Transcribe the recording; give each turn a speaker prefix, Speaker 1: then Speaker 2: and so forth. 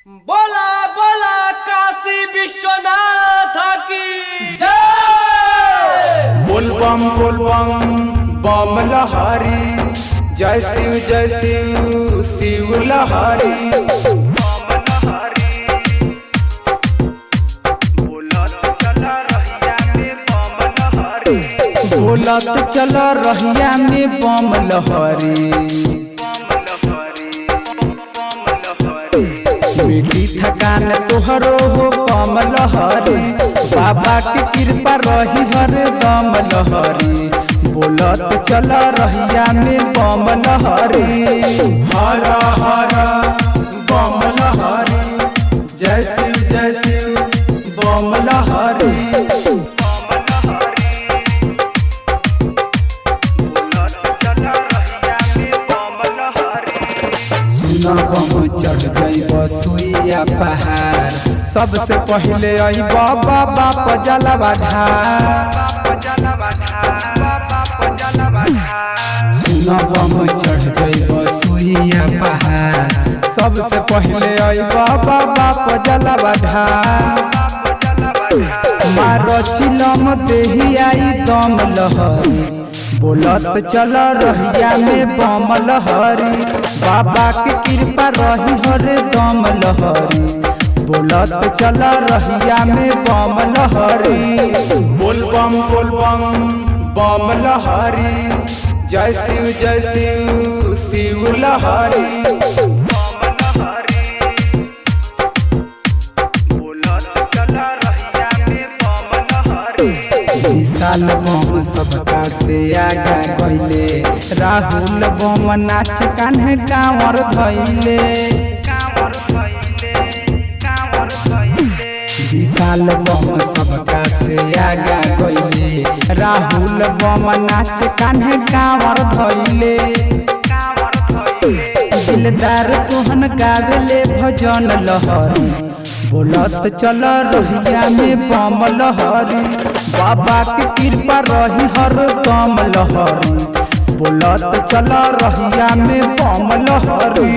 Speaker 1: बोला बोला काशी विश्वनाथ की जय।
Speaker 2: बोल बम बम लहरी, जय शिव शिव लहरी। बोलत चल रहिया में बम लहरी, मिट्टी थकान तोहरो हो बम लहरी। बाबा की कृपा रही हर दम लहरी। बोलत चल रहिया में बम लहरी, हर हर बम लहरी। जय शिव बम लहरी। बम चढ़ जाइब सुइया पहाड़, सबसे पहले अइब बाबा पजलवा ढार। सुन बम चढ़ जाइब सुइया पहाड़, सबसे पहले अइब बाबा पजलवा ढार। मार चिलम देही आई दम लहरी, बोलत चल रहिया में बम लहरी। बाबा के कृपा रही हर दम लहरी। बोलत चल रहिया में बम लहरी। बोल बम बम लहरी। जय शिव शिव लहरी। विशाल बम सबका से आगा गइले, राहुल बम नाच कान्हे कांवर धइले। विशाल बम सबका से आगा गइले, राहुल बम नाच कान्हे कांवर धइले। दिलदार सोहन गावेले भजन लहरी, बोलत चल रहिया में बम लहरी। बाबा की कृपा रही हर दम लहरी। बोलत चल रहिया में बम लहरी।